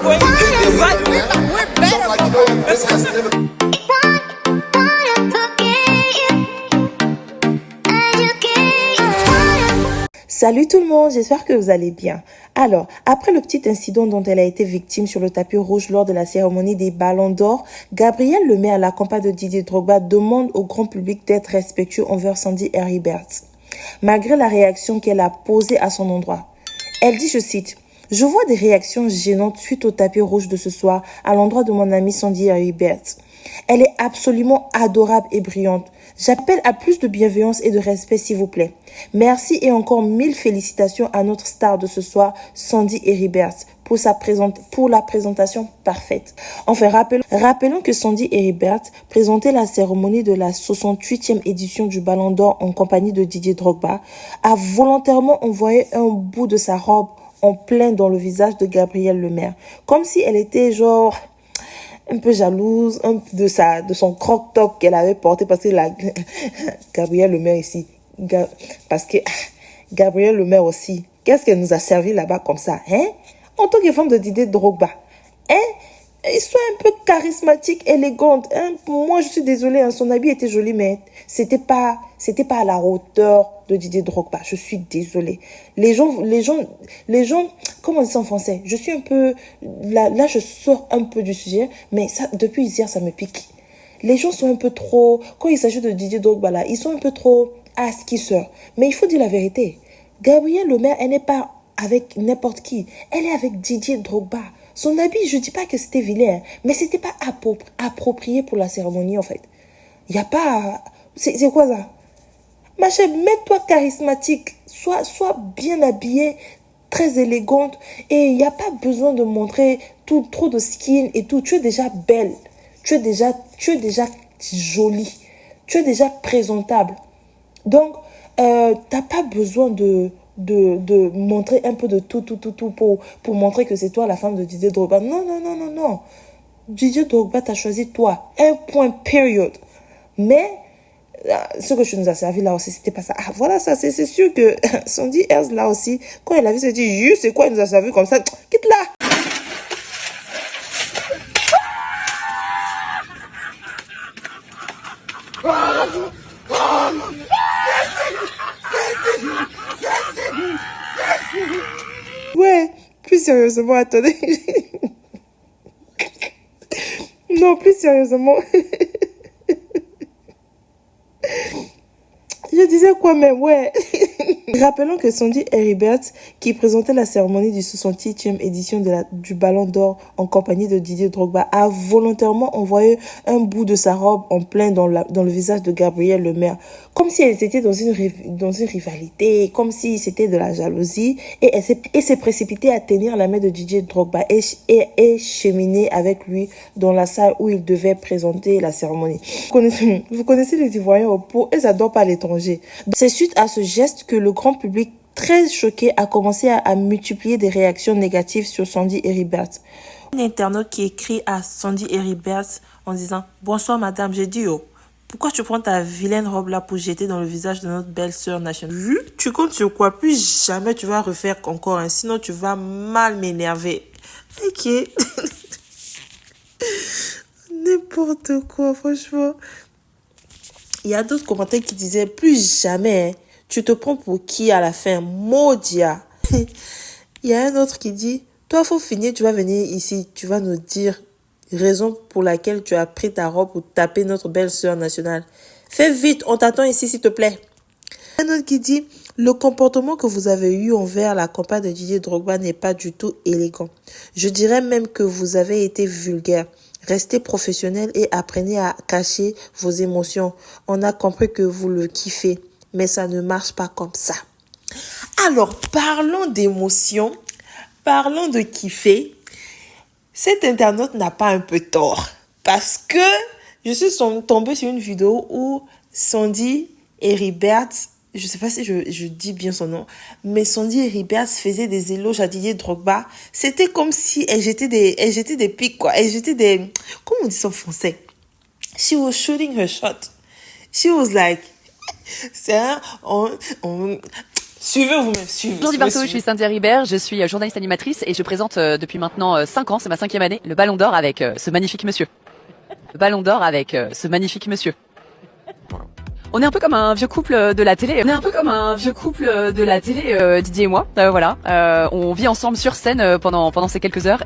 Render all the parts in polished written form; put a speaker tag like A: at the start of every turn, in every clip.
A: going good, but we're better.
B: This has never.
C: Salut tout le monde, j'espère que vous allez bien. Alors, après le petit incident dont elle a été victime sur le tapis rouge lors de la cérémonie des Ballons d'Or, Gabrielle Lemaire, la compagne de Didier Drogba, demande au grand public d'être respectueux envers Sandy Heribert, malgré la réaction qu'elle a posée à son endroit. Elle dit, je cite, « Je vois des réactions gênantes suite au tapis rouge de ce soir à l'endroit de mon amie Sandy Heribert. Elle est absolument adorable et brillante. J'appelle à plus de bienveillance et de respect, s'il vous plaît. Merci et encore 1000 félicitations à notre star de ce soir, Sandy Heribert, pour la présentation parfaite. » Enfin, rappelons que Sandy Heribert présentait la cérémonie de la 68e édition du Ballon d'Or en compagnie de Didier Drogba, a volontairement envoyé un bout de sa robe en plein dans le visage de Gabrielle Lemaire, comme si elle était genre un peu jalouse de son croc-top qu'elle avait porté, parce que Gabrielle Lemaire ici, parce que Gabrielle Lemaire aussi, qu'est-ce qu'elle nous a servi là-bas comme ça, hein? En tant que femme de Didier Drogba, hein? Ils sont un peu charismatiques, élégantes, hein? Moi, je suis désolée, hein, son habit était joli, mais c'était pas à la hauteur de Didier Drogba. Je suis désolée. Les gens, comment on dit ça en français? Je suis un peu, là, je sors un peu du sujet, mais ça, depuis hier, ça me pique. Les gens sont un peu trop, quand il s'agit de Didier Drogba là, ils sont un peu trop asquisseurs. Mais il faut dire la vérité. Gabrielle Lemaire, elle n'est pas avec n'importe qui. Elle est avec Didier Drogba. Son habit, je dis pas que c'était vilain, mais c'était pas approprié pour la cérémonie, en fait. Il y a pas, c'est quoi ça? Ma chère, mets-toi charismatique, sois bien habillée, très élégante, et il n'y a pas besoin de montrer trop de skin et tout. Tu es déjà belle, tu es déjà jolie, tu es déjà présentable. Donc, t'as pas besoin de montrer un peu de tout pour montrer que c'est toi la femme de Didier Drogba. Non. Didier Drogba t'a choisi toi. Un point, period. Mais ce que tu nous as servi là aussi, c'était pas ça. Ah, voilà, ça, c'est sûr que Sandy Herz là aussi, quand elle a vu, elle s'est dit, c'est quoi, il nous a servi comme ça? Quitte là! Ouais, plus sérieusement, attendez. Non, plus sérieusement. Je disais quoi même, ouais. Rappelons que Sandy Heribert, qui présentait la cérémonie du 68e édition du Ballon d'Or en compagnie de Didier Drogba, a volontairement envoyé un bout de sa robe en plein dans le visage de Gabrielle Lemaire, comme si elles étaient dans une rivalité, comme si c'était de la jalousie, et elle s'est précipitée à tenir la main de Didier Drogba et cheminer avec lui dans la salle où il devait présenter la cérémonie. Vous connaissez les Ivoiriens au pot, ils adorent pas l'étranger. C'est suite à ce geste que le grand public, très choqué, a commencé à multiplier des réactions négatives sur Sandy Heribert. Un internaute qui écrit à Sandy Heribert en disant « Bonsoir madame, j'ai dit oh, pourquoi tu prends ta vilaine robe là pour jeter dans le visage de notre belle-sœur nationale? Tu comptes sur quoi? Plus jamais tu vas refaire encore, hein, sinon tu vas mal m'énerver. » Ok. N'importe quoi, franchement. Il y a d'autres commentaires qui disaient, plus jamais, tu te prends pour qui à la fin? Maudia. Il y a un autre qui dit, toi, faut finir, tu vas venir ici, tu vas nous dire raison pour laquelle tu as pris ta robe pour taper notre belle-sœur nationale. Fais vite, on t'attend ici, s'il te plaît. Un autre qui dit, le comportement que vous avez eu envers la compagne de Didier Drogba n'est pas du tout élégant. Je dirais même que vous avez été vulgaire. Restez professionnel et apprenez à cacher vos émotions. On a compris que vous le kiffez, mais ça ne marche pas comme ça. Alors, parlons d'émotions, parlons de kiffer. Cet internaute n'a pas un peu tort, parce que je suis tombée sur une vidéo où Sandy Heribert, je sais pas si je dis bien son nom, mais Sandy Heribert faisait des éloges à Didier Drogba. C'était comme si elle jetait des pics, quoi. Elle jetait des, comment on dit ça en français? She was shooting her shot. She was like, Suivez, vous me suivez.
B: Bonjour Liberto, je suis Cynthia Ribert, je suis journaliste animatrice et je présente depuis maintenant 5 ans, c'est ma 5e année, le Ballon d'Or avec ce magnifique monsieur. Le Ballon d'Or avec ce magnifique monsieur. On est un peu comme un vieux couple de la télé. Didier et moi. Voilà. On vit ensemble sur scène pendant ces quelques heures.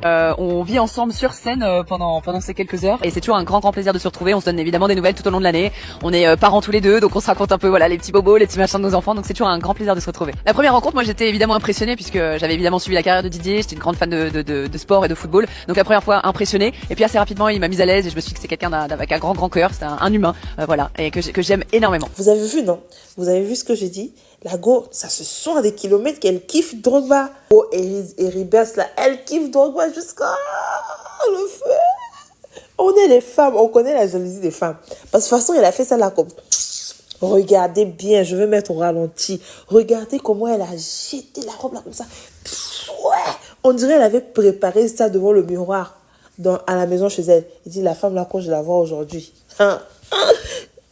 B: Et c'est toujours un grand plaisir de se retrouver. On se donne évidemment des nouvelles tout au long de l'année. On est parents tous les deux, donc on se raconte un peu voilà les petits bobos, les petits machins de nos enfants. Donc c'est toujours un grand plaisir de se retrouver. La première rencontre, moi j'étais évidemment impressionnée puisque j'avais évidemment suivi la carrière de Didier. J'étais une grande fan de sport et de football. Donc la première fois impressionnée. Et puis assez rapidement il m'a mise à l'aise et je me suis dit que c'est quelqu'un avec un grand cœur. C'est un humain, voilà, et que j'aime énormément.
C: Vous avez vu, non? Vous avez vu ce que j'ai dit? La go, ça se sent à des kilomètres qu'elle kiffe Drogba. Oh, et Ribes, là, elle kiffe Drogba jusqu'à le feu. On est les femmes, on connaît la jalousie des femmes. Parce que de toute façon, elle a fait ça là comme... Regardez bien, je vais mettre au ralenti. Regardez comment elle a jeté la robe là comme ça. Ouais. On dirait qu'elle avait préparé ça devant le miroir à la maison chez elle. Elle dit, la femme là, quand je la vois aujourd'hui, elle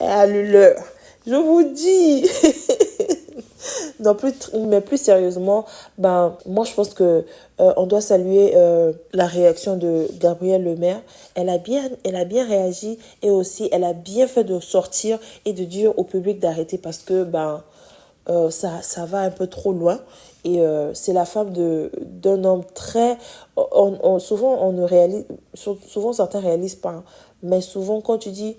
C: a lu l'heure. Je vous dis. Non, mais plus sérieusement, moi je pense que on doit saluer la réaction de Gabrielle Lemaire. Elle a bien réagi et aussi elle a bien fait de sortir et de dire au public d'arrêter parce que ça va un peu trop loin et c'est la femme d'un homme très souvent certains réalisent pas, hein. Mais souvent quand tu dis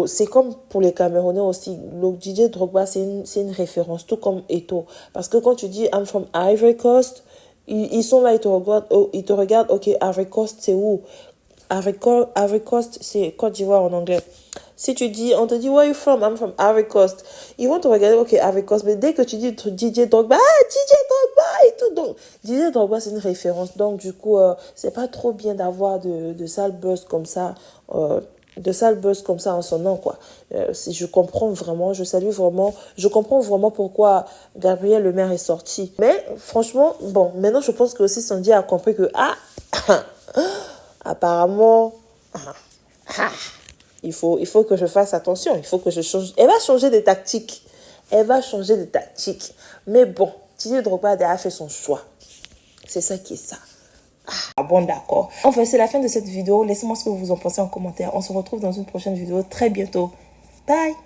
C: c'est comme pour les Camerounais aussi, le Didier Drogba c'est une référence, tout comme Eto'o, parce que quand tu dis I'm from Ivory Coast, ils sont là, ils te regardent, ok, Ivory Coast c'est où? Ivory Coast c'est Côte d'Ivoire en anglais. Si tu dis, on te dit, where are you from? I'm from Ivory Coast. Ils vont te regarder, ok, Ivory Coast. Mais dès que tu dis Didier Drogba, Didier Drogba et tout. Donc, Didier Drogba, c'est une référence. Donc, du coup, c'est pas trop bien d'avoir de sales buzz comme ça, en son nom, quoi. Je comprends vraiment, je salue vraiment, je comprends vraiment pourquoi Gabrielle Lemaire est sortie. Mais, franchement, bon, maintenant, je pense que aussi Sandy a compris que, apparemment, il faut que je fasse attention. Il faut que je change. Elle va changer de tactique. Mais bon, Didier Drogba a fait son choix. C'est ça qui est ça. Bon, d'accord. Enfin, c'est la fin de cette vidéo. Laissez-moi ce que vous en pensez en commentaire. On se retrouve dans une prochaine vidéo très bientôt. Bye.